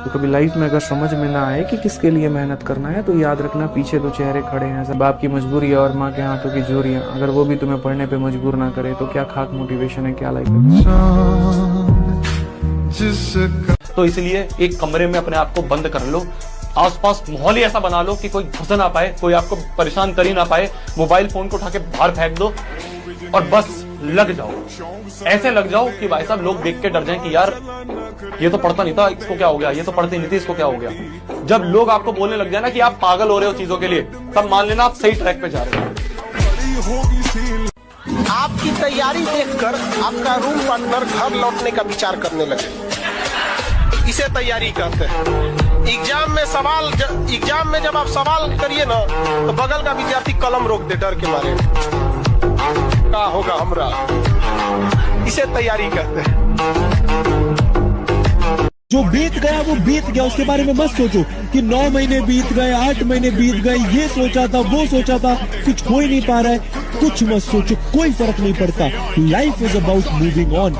तो कभी लाइफ में अगर समझ में ना आए कि किसके लिए मेहनत करना है तो याद रखना पीछे दो चेहरे खड़े हैं। सब बाप की मजबूरी है और माँ के हाथों की जोरियां, अगर वो भी तुम्हें पढ़ने पे मजबूर ना करे तो क्या खाक मोटिवेशन है, क्या लाइफ है। तो इसलिए एक कमरे में अपने आप को बंद कर लो, आसपास माहौल ही ऐसा बना लो कि कोई घुस ना पाए, कोई आपको परेशान कर ही ना पाए। मोबाइल फोन को उठा के बाहर फेंक दो और बस लग जाओ, ऐसे लग जाओ कि भाई साहब लोग देख के डर जाएं कि यार ये तो पढ़ता नहीं था, इसको क्या हो गया, ये तो पढ़ती नहीं थी, इसको क्या हो गया। जब लोग आपको बोलने लग जाए ना कि आप पागल हो रहे हो चीजों के लिए, तब मान लेना आप सही ट्रैक पे जा रहे हो। आपकी तैयारी देखकर आपका रूम पार्टनर घर लौटने का विचार करने लगे, इसे तैयारी कहते हैं। एग्जाम में जब आप सवाल करिए ना तो बगल का विद्यार्थी कलम रोक दे डर के मारे, क्या होगा हमरा, इसे तैयारी कहते हैं। जो बीत गया वो बीत गया, उसके बारे में मत सोचो कि 9 महीने बीत गए, 8 महीने बीत गए, ये सोचा था वो सोचा था, कुछ हो ही नहीं पा रहा है। कुछ मत सोचो, कोई फर्क नहीं पड़ता। Life is about moving on.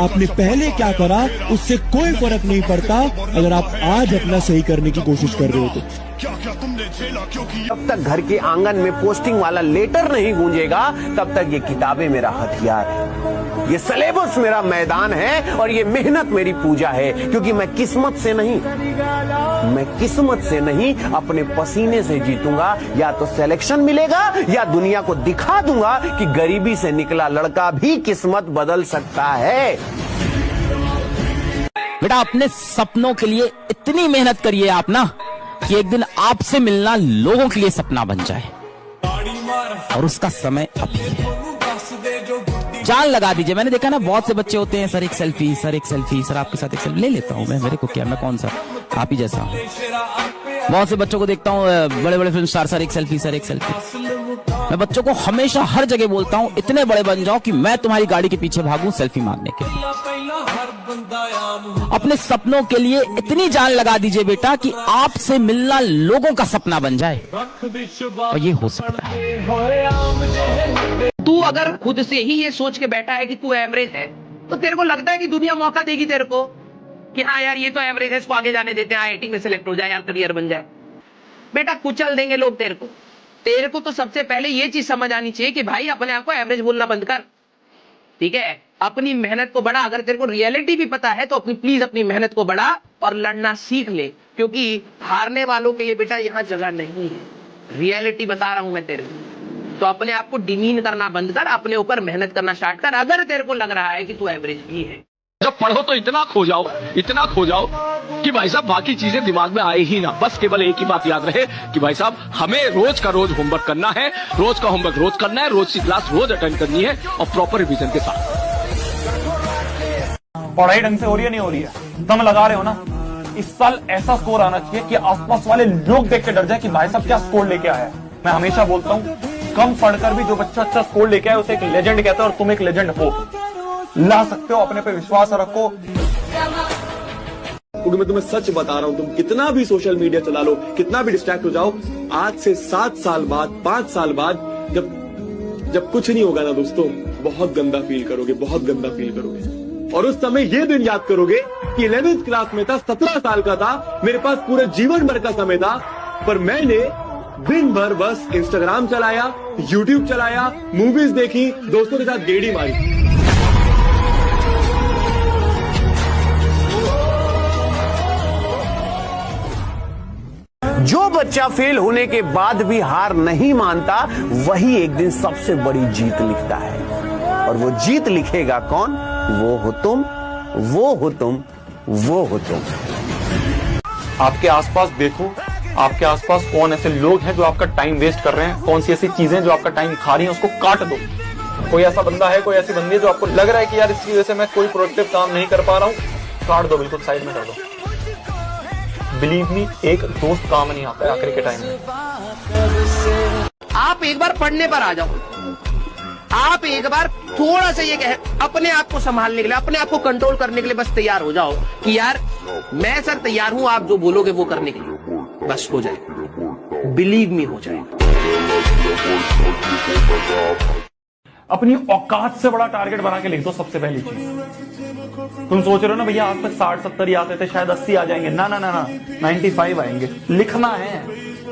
आपने पहले क्या करा उससे कोई फर्क नहीं पड़ता अगर आप आज अपना सही करने की कोशिश कर रहे हो तो। जब तक घर के आंगन में पोस्टिंग वाला लेटर नहीं गूंजेगा तब तक ये किताबें मेरा हथियार है, ये सिलेबस मेरा मैदान है और ये मेहनत मेरी पूजा है। क्योंकि मैं किस्मत से नहीं अपने पसीने से जीतूंगा। या तो सिलेक्शन मिलेगा या दुनिया को दिखा दूंगा कि गरीबी से निकला लड़का भी किस्मत बदल सकता है। बेटा अपने सपनों के लिए इतनी मेहनत करिए आप ना कि एक दिन आपसे मिलना लोगों के लिए सपना बन जाए, और उसका समय अभी है। जान लगा दीजिए। मैंने देखा ना बहुत से बच्चे होते हैं, सर एक सेल्फी, सर एक सेल्फी, सर आपके साथ एक सेल्फी ले लेता हूं मैं, मेरे को क्या, मैं कौन सा आप ही जैसा हूं। बहुत से बच्चों को देखता हूं, बड़े बड़े फिल्म स्टार, सर एक सेल्फी, सर एक सेल्फी। मैं बच्चों को हमेशा हर जगह बोलता हूं इतने बड़े बन जाओ कि मैं तुम्हारी गाड़ी के पीछे भागूं सेल्फी मारने के लिए। अपने सपनों के लिए इतनी जान लगा दीजिए बेटा कि आपसे मिलना लोगों का सपना बन जाए, और ये हो सकता है। तू अगर खुद से ही ये सोच के बैठा है कि तू एवरेज है तो तेरे को लगता है कि दुनिया मौका देगी तेरे को कि हाँ यार ये तो एवरेज है, इसको आगे जाने देते हैं, IIT में सिलेक्ट हो जाए यार, करियर बन जाए। बेटा कुचल देंगे लोग तेरे को तो सबसे पहले ये चीज समझ आनी चाहिए कि भाई अपने आप को एवरेज बोलना बंद कर, ठीक है। अपनी मेहनत को बढ़ा। अगर तेरे को रियलिटी भी पता है तो प्लीज अपनी मेहनत को बढ़ा और लड़ना सीख ले, क्योंकि हारने वालों के लिए बेटा यहाँ जगह नहीं है। रियलिटी बता रहा हूं मैं तेरे को। तो अपने आप को डिमीन करना बंद कर, अपने ऊपर मेहनत करना स्टार्ट कर, अगर तेरे को लग रहा है कि तू एवरेज भी है। जब पढ़ो तो इतना खो जाओ कि भाई साहब बाकी चीजें दिमाग में आए ही ना। बस केवल एक ही बात याद रहे कि भाई साहब हमें रोज का रोज होमवर्क करना है, रोज का होमवर्क रोज करना है, रोज की क्लास रोज अटेंड करनी है और प्रॉपर रिवीजन के साथ। पढ़ाई ढंग से हो रही है नहीं हो रही है, दम लगा रहे हो ना, इस साल ऐसा स्कोर आना चाहिए कि आसपास वाले लोग देख के डर जाए कि भाई साहब क्या स्कोर लेके आया है। मैं हमेशा बोलता हूँ कम पढ़कर भी जो बच्चा अच्छा स्कोर लेके आए उसे एक लेजेंड कहते हैं, और तुम एक लेजेंड हो, ला सकते हो, अपने पे विश्वास रखो। क्योंकि मैं तुम्हें सच बता रहा हूं, तुम कितना भी सोशल मीडिया चला लो, कितना भी डिस्ट्रैक्ट हो जाओ, आज से 7 साल बाद, 5 साल बाद जब कुछ नहीं होगा ना दोस्तों, बहुत गंदा फील करोगे। और उस समय ये दिन याद करोगे कि 11th क्लास में था, 17 साल का था, मेरे पास पूरे जीवन भर का समय था, पर मैंने दिन भर बस इंस्टाग्राम चलाया, यूट्यूब चलाया, मूवीज देखी, दोस्तों के साथ गेड़ी मारी। जो बच्चा फेल होने के बाद भी हार नहीं मानता वही एक दिन सबसे बड़ी जीत लिखता है। और वो जीत लिखेगा कौन? वो हो तुम। आपके आसपास देखो, आपके आसपास कौन ऐसे लोग हैं जो आपका टाइम वेस्ट कर रहे हैं, कौन सी ऐसी चीजें जो आपका टाइम खा रही हैं, उसको काट दो। कोई ऐसा बंदा है, कोई ऐसी बंदी है जो आपको लग रहा है कि यार इसकी वजह से मैं कोई प्रोडक्टिव काम नहीं कर पा रहा हूँ, काट दो, बिल्कुल साइड में कर दो। बिलीव मी, एक दोस्त काम नहीं आता है आखिर के टाइम में। आप एक बार पढ़ने पर आ जाओ, आप एक बार थोड़ा सा ये कह अपने आप को संभालने के लिए, अपने आप को कंट्रोल करने के लिए बस तैयार हो जाओ कि यार मैं सर तैयार हूं, आप जो बोलोगे वो करने के लिए, बस हो जाए, बिलीव मी हो जाए। अपनी औकात से बड़ा टारगेट बना के लिख दो सबसे पहली चीज। तुम सोच रहे हो ना भैया आज तक 60-70 ही आते थे, शायद 80 आ जाएंगे। ना ना ना ना, 95 आएंगे। लिखना है,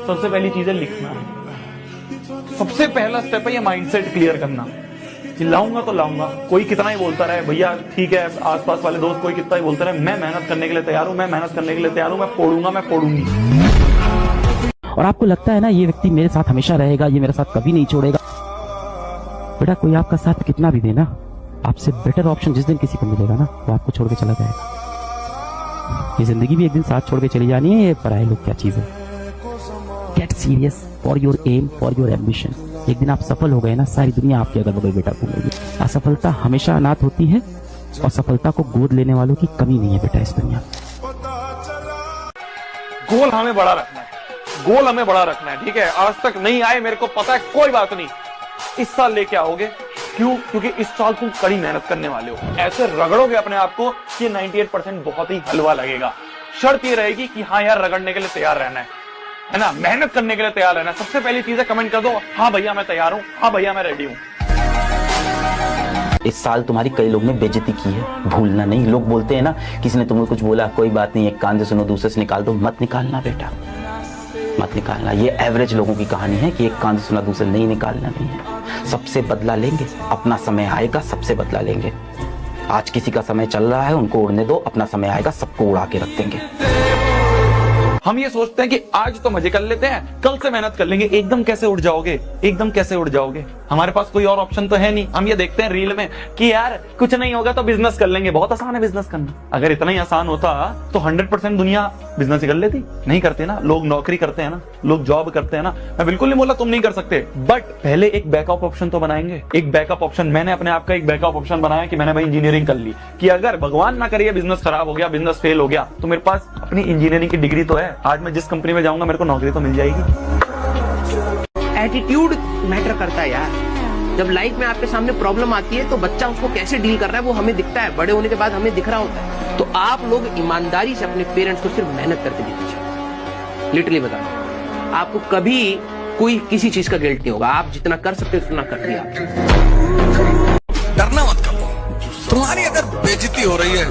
सबसे पहली चीज है लिखना है। सबसे पहला स्टेप है ये माइंडसेट क्लियर करना कि लाऊंगा तो लाऊंगा। कोई कितना ही बोलता रहे भैया, ठीक है, आसपास वाले दोस्त कोई कितना ही बोलता रहे, मैं मेहनत करने के लिए तैयार हूं, मैं मेहनत करने के लिए तैयार हूं, मैं फोड़ूंगा, मैं फोड़ूंगी। और आपको लगता है ना ये व्यक्ति मेरे साथ हमेशा रहेगा, ये मेरे साथ कभी नहीं छोड़ेगा। बेटा कोई आपका साथ कितना भी देना, आपसे बेटर ऑप्शन जिस दिन किसी को मिलेगा ना, वो आपको छोड़ के चला जाएगा। ये जिंदगी भी एक दिन साथ छोड़ के चली जानी है, ये पराए लोग क्या चीज है। Get serious for your aim, for your ambition. एक दिन आप सफल हो गए ना, सारी दुनिया आपके अगल बगल बेटा घूमेगी। असफलता हमेशा अनाथ होती है और सफलता को गोद लेने वालों की कमी नहीं है बेटा इस दुनिया में। गोल हमें बड़ा रखना है, गोल हमें बड़ा रखना है, ठीक है। आज तक नहीं आए मेरे को पता है, कोई बात नहीं, इस साल लेके आओगे। क्यों? क्योंकि इस साल तुम कड़ी मेहनत करने वाले हो। ऐसे रगड़ोगे अपने आप को कि 98% बहुत ही हलवा लगेगा। शर्त ये रहेगी कि हाँ यार रगड़ने के लिए तैयार रहना है ना, मेहनत करने के लिए तैयार रहना। सबसे पहली चीज है कमेंट कर दो, हाँ भैया मैं तैयार हूं, हाँ भैया मैं रेडी हूं। इस साल तुम्हारी कई लोग ने बेइज्जती की है, भूलना नहीं। लोग बोलते हैं ना, किसी ने तुम्हें कुछ बोला, कोई बात नहीं, एक कान से सुनो दूसरे से निकाल दो। मत निकालना बेटा, मत निकालना। ये एवरेज लोगों की कहानी है कि एक कान से सुना दूसरे नहीं निकालना नहीं है। सबसे बदला लेंगे, अपना समय आएगा, सबसे बदला लेंगे। आज किसी का समय चल रहा है, उनको उड़ने दो, अपना समय आएगा, सबको उड़ा के रख देंगे। हम ये सोचते हैं कि आज तो मजे कर लेते हैं, कल से मेहनत कर लेंगे। एकदम कैसे उड़ जाओगे, एकदम कैसे उड़ जाओगे? हमारे पास कोई और ऑप्शन तो है नहीं। हम ये देखते हैं रील में कि यार कुछ नहीं होगा तो बिजनेस कर लेंगे, बहुत आसान है बिजनेस करना। अगर इतना ही आसान होता तो 100% दुनिया बिजनेस ही कर लेती। नहीं करते ना, लोग नौकरी करते हैं ना, लोग जॉब करते हैं ना। मैं बिल्कुल नहीं बोला तुम नहीं कर सकते, बट पहले एक बैकअप ऑप्शन तो बनाएंगे। एक बैकअप ऑप्शन, मैंने अपने आप का एक बैकअप ऑप्शन बनाया कि मैंने भाई इंजीनियरिंग कर ली, कि अगर भगवान ना करिए बिजनेस खराब हो गया, बिजनेस फेल हो गया, तो मेरे पास अपनी इंजीनियरिंग की डिग्री तो है। आज मैं जिस कंपनी में जाऊंगा मेरे को नौकरी तो मिल जाएगी। एटीट्यूड मैटर करता है यार। जब लाइफ में आपके सामने प्रॉब्लम आती है तो बच्चा उसको कैसे डील कर रहा है वो हमें दिखता है, बड़े होने के बाद हमें दिख रहा होता है। तो आप लोग ईमानदारी से अपने पेरेंट्स को सिर्फ मेहनत करके दीजिए। लिटरली बता रहा हूं, आपको कभी कोई किसी चीज का गिल्ट नहीं होगा। आप जितना कर सकते हो उतना कर दिया। डरना मत करो। तुम्हारी अगर बेइज्जती हो रही है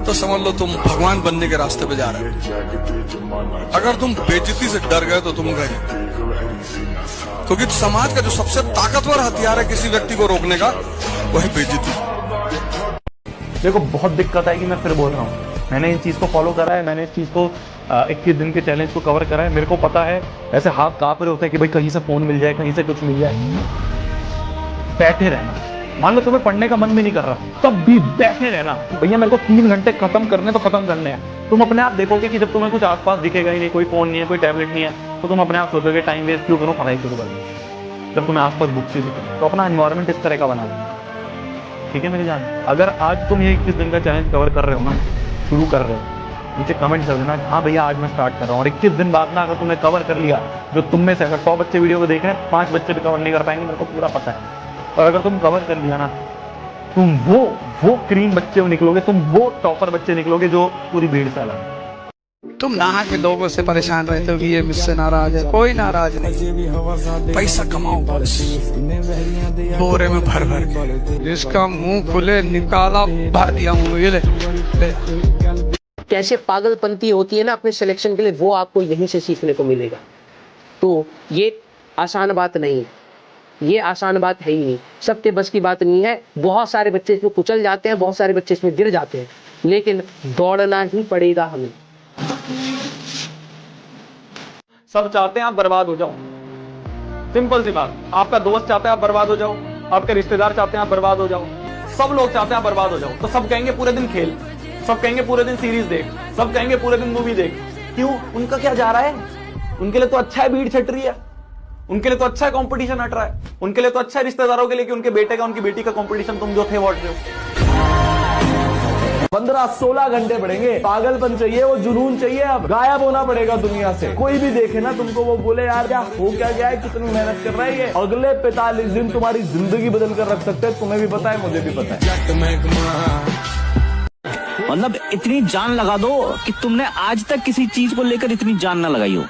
तो समझ लो तुम भगवान बनने के रास्ते पे जा रहे हो। अगर तुम बेइज्जती से डर गए तो तुम गए, क्योंकि समाज का जो सबसे ताकतवर हथियार है किसी व्यक्ति को रोकने का, वो है बेइज्जती। देखो बहुत दिक्कत आएगी, मैं फिर बोल रहा हूँ। मैंने इस चीज को फॉलो करा है, मैंने इस चीज को 21 दिन के चैलेंज को कवर करा है। मेरे को पता है ऐसे हाथ कांप रहे होते हैं कि भाई कहीं से फोन मिल जाए, कहीं से कुछ मिल जाए। बैठे रहना। मान लो तुम्हें पढ़ने का मन भी नहीं कर रहा, तब भी बैठे रहना। भैया मेरे को 3 घंटे खत्म करने तो खत्म करने हैं। तुम अपने आप देखोगे कि जब तुम्हें कुछ आसपास दिखेगा ही नहीं, कोई फोन नहीं है, कोई टैबलेट नहीं है, तो तुम अपने आप सोचोगे टाइम वेस्ट क्यों करो, पढ़ाई शुरू कर दो। जब तुम्हें आसपास बुक से दिखे तो अपना एनवायरनमेंट इस तरह का बना लो। ठीक है मेरी जान, अगर आज तुम ये 21 दिन का चैलेंज कवर कर रहे हो ना, शुरू कर रहे हो, नीचे कमेंट कर देना हाँ भैया आज मैं स्टार्ट कर रहा हूँ। और 21 दिन बाद ना अगर तुमने कवर कर लिया, जो तुम में से अगर 100 बच्चे वीडियो को देख रहे हैं, 5 बच्चे भी कवर नहीं कर पाएंगे, मेरे को पूरा पता है। और अगर तुम कवर कर लिया ना, तुम वो क्रीम बच्चे निकलोगे, तुम वो टॉपर बच्चे निकलोगे जो पूरी भीड़ से अलग। तुम नहा के लोगों से परेशान रहते हो कि ये मुझसे नाराज है। कोई नाराज नहीं, पैसा कमाओ बस, बोरे में भर भर के। जिसका मुंह खुले निकाला भर दिया मुंह। ये ले। कैसे पागलपंती होती है ना अपने सिलेक्शन के लिए, वो आपको यहीं से सीखने को मिलेगा। तो ये आसान बात नहीं है, ये आसान बात है ही नहीं, सबके बस की बात नहीं है। बहुत सारे बच्चे इसमें कुचल जाते हैं, बहुत सारे बच्चे इसमें गिर जाते हैं, लेकिन दौड़ना ही पड़ेगा हमें। सब चाहते हैं आप बर्बाद हो जाओ, सिंपल सी बात। आपका दोस्त चाहता है आप बर्बाद हो जाओ, आपके रिश्तेदार चाहते हैं आप बर्बाद हो जाओ, सब लोग चाहते हैं आप बर्बाद हो जाओ। तो सब कहेंगे पूरे दिन खेल, सब कहेंगे पूरे दिन सीरीज देख, सब कहेंगे पूरे दिन मूवी देख। क्यों? उनका क्या जा रहा है? उनके लिए तो अच्छा है भीड़ छट रही है, उनके लिए तो अच्छा है कंपटीशन हट रहा है, उनके लिए तो अच्छा है रिश्तेदारों के लिए कि उनके बेटे का उनकी बेटी का कंपटीशन तुम जो थे वो हट रहे हो। 15-16 घंटे पढ़ेंगे। पागलपन चाहिए, वो जुनून चाहिए। अब गायब होना पड़ेगा दुनिया से। कोई भी देखे ना तुमको, वो बोले यार क्या हो क्या गया है, कितनी मेहनत कर रहा है ये। अगले 45 दिन तुम्हारी जिंदगी बदल कर रख सकते हैं। तुम्हें भी पता है, मुझे भी पता है। मतलब इतनी जान लगा दो कि तुमने आज तक किसी चीज को लेकर इतनी जान ना लगाई हो।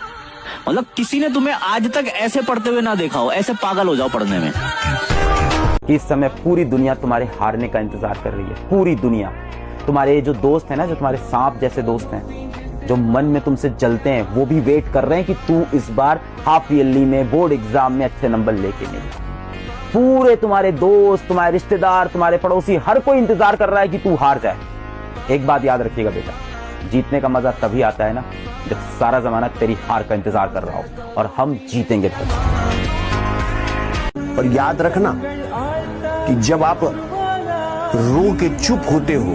मतलब किसी ने तुम्हें आज तक ऐसे पढ़ते हुए ना देखा हो, ऐसे पागल हो जाओ पढ़ने में। इस समय पूरी दुनिया तुम्हारे हारने का इंतजार कर रही है, पूरी दुनिया। तुम्हारे जो दोस्त हैं ना, जो तुम्हारे सांप जैसे दोस्त हैं, जो मन में तुमसे जलते हैं, वो भी वेट कर रहे हैं कि तू इस बार हाफ ईयरली में, बोर्ड एग्जाम में अच्छे नंबर लेके नहीं। पूरे तुम्हारे दोस्त, तुम्हारे रिश्तेदार, तुम्हारे पड़ोसी, हर कोई इंतजार कर रहा है कि तू हार जाए। एक बात याद रखिएगा बेटा, जीतने का मजा तभी आता है ना जब सारा जमाना तेरी हार का इंतजार कर रहा हो, और हम जीतेंगे तब। और याद रखना कि जब आप रो के चुप होते हो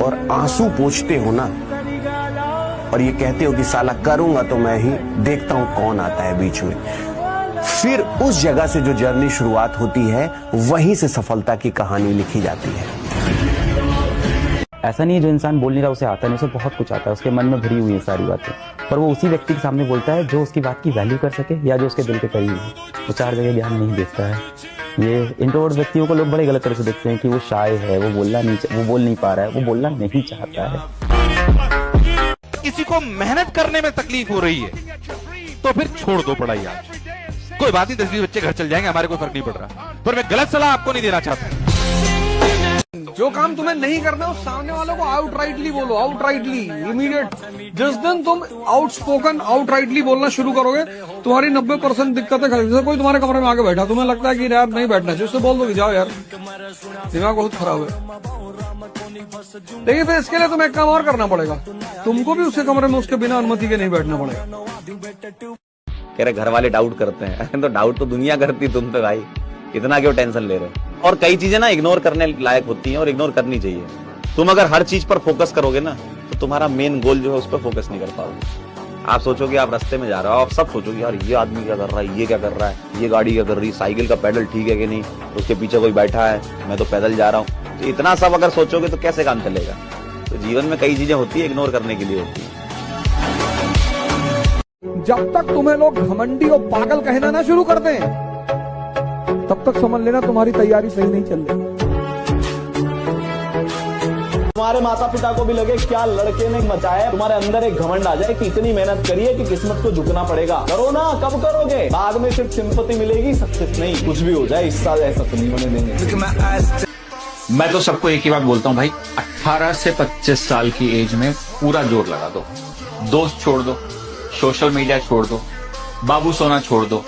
और आंसू पोंछते हो ना, और ये कहते हो कि साला करूंगा तो मैं ही, देखता हूं कौन आता है बीच में, फिर उस जगह से जो जर्नी शुरुआत होती है, वहीं से सफलता की कहानी लिखी जाती है। ऐसा नहीं है जो इंसान बोल नहीं रहा उसे आता नहीं, उसे बहुत कुछ आता है, उसके मन में भरी हुई है सारी बातें, पर वो उसी व्यक्ति के सामने बोलता है जो उसकी बात की वैल्यू कर सके या जो उसके दिल के करीब है। वो चार जगह ज्ञान नहीं देता है। ये इंट्रोवर्ट व्यक्तियों को लोग बड़े गलत तरह से देखते हैं कि वो शाय है, वो बोल नहीं पा रहा है, वो बोलना नहीं चाहता है। किसी को मेहनत करने में तकलीफ हो रही है तो फिर छोड़ दो पढ़ाई आज, कोई बात नहीं, 10-20 बच्चे घर चल जाएंगे, हमारे कोई फर्क नहीं पड़ रहा। पर मैं गलत सलाह आपको नहीं देना चाहता। जो काम तुम्हें नहीं करना उस सामने वालों को आउटराइटली बोलो, आउटराइटली, इमीडिएट। जिस दिन तुम आउटस्पोकन आउटराइटली बोलना शुरू करोगे, तुम्हारी 90% दिक्कतें खत्म। जैसे कोई तुम्हारे कमरे में आके बैठा, तुम्हें लगता है कि यार नहीं बैठना चाहिए, उससे बोल दो कि जाओ यार, दिमाग बहुत खराब है। लेकिन फिर इसके लिए तुम्हें एक काम और करना पड़ेगा, तुमको भी उसके कमरे में उसके बिना अनुमति के नहीं बैठना पड़ेगा। कह रहे घर वाले डाउट करते हैं तो डाउट तो दुनिया करती, तुम तो भाई इतना क्यों टेंशन ले रहे हो। और कई चीजें ना इग्नोर करने लायक होती हैं और इग्नोर करनी चाहिए। तुम अगर हर चीज पर फोकस करोगे ना तो तुम्हारा मेन गोल जो है उस पर फोकस नहीं कर पाओगे। आप सोचोगे आप रास्ते में जा रहे हो, आप सब सोचोगे यार ये आदमी क्या कर रहा है, ये क्या कर रहा है, ये गाड़ी क्या कर रही है, साइकिल का पैडल ठीक है कि नहीं, उसके पीछे कोई बैठा है, मैं तो पैदल जा रहा हूँ। तो इतना सब अगर सोचोगे तो कैसे काम चलेगा। तो जीवन में कई चीजें होती है इग्नोर करने के लिए होती है। जब तक तुम्हें लोग घमंडी और पागल कहना ना शुरू कर दें, तब तक समझ लेना तुम्हारी तैयारी सही नहीं चल रही। तुम्हारे माता पिता को भी लगे क्या लड़के ने मचाया, तुम्हारे अंदर एक घमंड आ जाए कि इतनी मेहनत करिए कि किस्मत को झुकना पड़ेगा। करो ना, कब करोगे? बाद में सिर्फ सिंपैथी मिलेगी, सक्सेस नहीं। कुछ भी हो जाए इस साल ऐसा तो नहीं होने देंगे। मैं तो सबको एक ही बात बोलता हूँ भाई, 18 से 25 साल की एज में पूरा जोर लगा दो। दोस्त छोड़ दो, सोशल मीडिया छोड़ दो, बाबू सोना छोड़ दो।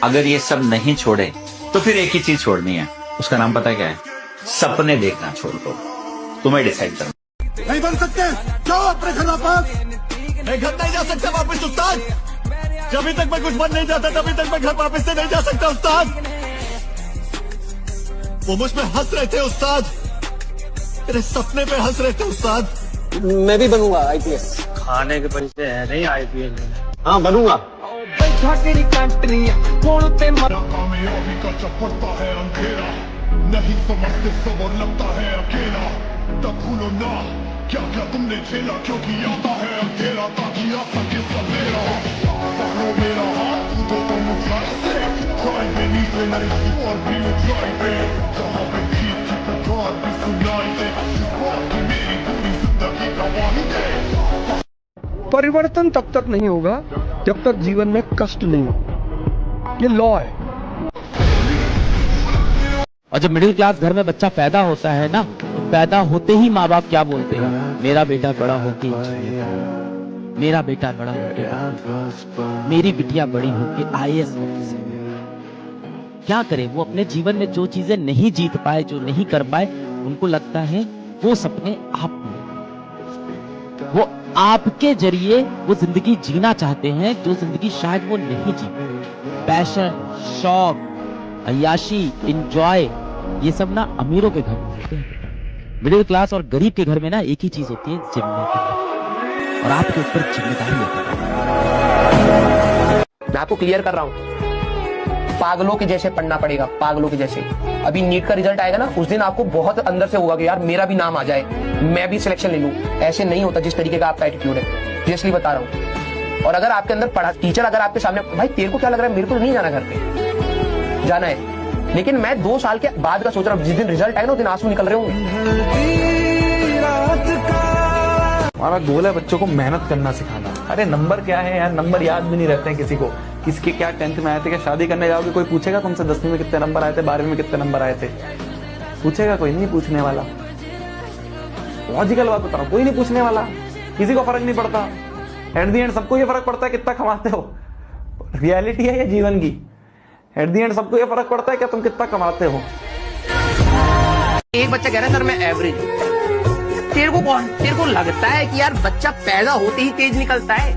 अगर ये सब नहीं छोड़े तो फिर एक ही चीज छोड़नी है, उसका नाम पता क्या है? सपने देखना छोड़ दो। तुम्हें डिसाइड करना। नहीं बन सकते, जाओ अपने घर वापस। मैं घर नहीं जा सकता वापस उस्ताद, जब तक मैं कुछ बन नहीं जाता तभी तक मैं घर वापस से नहीं जा सकता उस्ताद। वो मुझ पे हंस रहे थे उस्ताद, मेरे सपने पे हंस रहे थे उस्ताद। मैं भी बनूंगा IPS। खाने के पैसे है नहीं IPS। हाँ बनूंगा। कामयाबी का चपड़ता है अंधेरा, नहीं समझते सब और लगता है अकेला। तब भूलो ना क्या क्या तुमने झेला, क्योंकि आता है अंधेरा ताकि आ सके सवेरा। पकड़ो मेरा हाथ, कूदो तुम ऊंचाई से, ट्राई पे नीचे नहीं और भी ऊंचाई पे, जहाँ पे जीत की पुकार भी सुनाई दे, इस बात की मेरी पूरी जिंदगी गवाही दे। परिवर्तन तब तक नहीं होगा जब तक जीवन में कष्ट नहीं हो, ये लॉ है। और जब मिडिल क्लास घर में बच्चा पैदा होता है ना, तो पैदा होते ही माँ बाप क्या बोलते हैं? मेरा बेटा बड़ा होके इंजीनियर, मेरा बेटा बड़ा होके, मेरी बिटिया बड़ी होके IAS ऑफिसर। क्या करे, वो अपने जीवन में जो चीजें नहीं जीत पाए, जो नहीं कर पाए, उनको लगता है वो सपने आप, वो आपके जरिए वो जिंदगी जीना चाहते हैं जो जिंदगी शायद वो नहीं जी। पैशन, शौक, अय्याशी, एंजॉय, ये सब ना अमीरों के घर में होते हैं। मिडिल क्लास और गरीब के घर में ना एक ही चीज होती है, जिम्मेदारी। और आपके ऊपर जिम्मेदारी होती है। मैं आपको क्लियर कर रहा हूँ, पागलों के जैसे पढ़ना पड़ेगा, पागलों के जैसे। अभी नीट का रिजल्ट आएगा ना, उस दिन आपको बहुत अंदर से होगा कि यार मेरा भी नाम आ जाए, मैं भी सिलेक्शन ले लूं। ऐसे नहीं होता जिस तरीके का आपका एटीट्यूड है, सीरियसली बता रहा हूँ। और अगर आपके अंदर पढ़ा टीचर अगर आपके सामने, भाई तेरे को क्या लग रहा है, मेरे को नहीं जाना घर पे, जाना है, लेकिन मैं 2 साल के बाद का सोच रहा हूँ, जिस दिन रिजल्ट आएगा ना उस दिन आंसू निकल रहे होंगे। हमारा गोल है बच्चों को मेहनत करना सिखाना। अरे नंबर क्या है यार, नंबर याद भी नहीं रहते हैं किसी को। किसके क्या 10th में आए थे, क्या शादी करने जाओगे कोई पूछेगा तुमसे 10वीं में कितने नंबर आए थे, 12वीं में कितने नंबर आए थे? पूछेगा कोई? नहीं पूछने वाला। लॉजिकल बात बता रहा हूं, कोई नहीं पूछने वाला, किसी को फर्क नहीं पड़ता। एट दी एंड सबको ये फर्क पड़ता है कितना कमाते हो, रियलिटी है ये जीवन की। एट दी एंड सबको ये फर्क पड़ता है कि तुम कितना कमाते हो। एक बच्चा कह रहा है सर मैं एवरेज हूं। तेरे को लगता है कि यार बच्चा पैदा होते ही तेज निकलता है?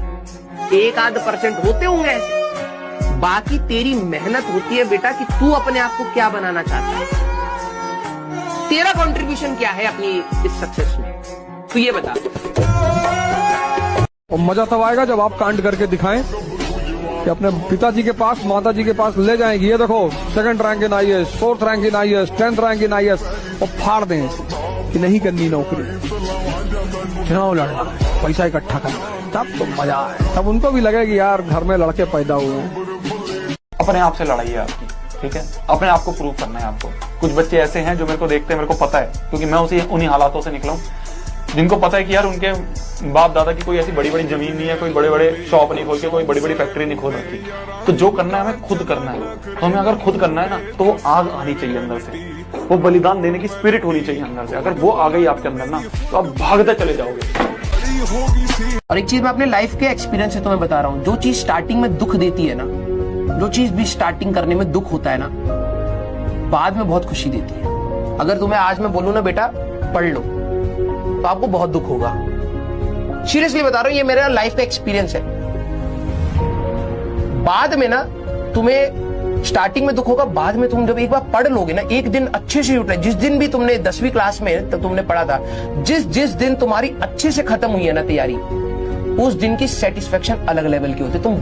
1-8% होते होंगे ऐसे, बाकी तेरी मेहनत होती है बेटा कि तू अपने आप को क्या बनाना चाहता है, तेरा कंट्रीब्यूशन क्या है अपनी इस सक्सेस में, तू ये बता। और मजा तब आएगा जब आप कांड करके दिखाएं कि अपने पिताजी के पास, माताजी के पास ले जाएंगे, ये देखो 2nd rank in IAS, 4th rank in IAS, 10th rank in IAS, और फाड़ दें कि नहीं करनी नौकरी, चुनाव लड़ना, पैसा इकट्ठा करना, तब तो मजा आए। तब उनको भी लगे कि यार घर में लड़के पैदा हुए। अपने आप से लड़ाई है आपकी, ठीक है? अपने आप को प्रूव करना है आपको। कुछ बच्चे ऐसे हैं जो मेरे को देखते हैं, मेरे को पता है, क्योंकि मैं उन्हीं हालातों से निकला हूं, जिनको पता है कि यार उनके बाप दादा की कोई ऐसी बड़ी बड़ी जमीन नहीं है, कोई बड़े बड़े शॉप नहीं खोल के, कोई बड़ी बड़ी फैक्ट्री नहीं खोल रखी। तो जो करना है हमें खुद करना है। तो हमें अगर खुद करना है ना, तो वो आग आनी चाहिए अंदर से, वो बलिदान देने की स्पिरिट होनी चाहिए अंदर से। अगर वो आ गई आपके अंदर ना, तो आप भागते चले जाओगे। और एक चीज मैं अपने लाइफ के एक्सपीरियंस से तुम्हें बता रहा हूं, जो चीज स्टार्टिंग में दुख देती है ना, जो चीज भी स्टार्टिंग करने में दुख होता है ना, बाद में बहुत खुशी देती है। अगर तुम्हें आज मैं बोलूं ना बेटा पढ़ लो, तो आपको बहुत दुख होगा। सीरियसली बता रहा हूं, ये मेरा लाइफ का एक्सपीरियंस है। बाद में ना तुम्हें स्टार्टिंग में दुख होगा, बाद में तुम जब एक बार पढ़ लोगे ना, एक दिन अच्छे से उठे, जिस दिन भी तुमने 10वीं क्लास में तब तुमने पढ़ा था, जिस दिन तुम्हारी अच्छे से खत्म हुई है ना तैयारी, उस दिन की सेटिस्फेक्शन अलग लेवल की होती है। तुम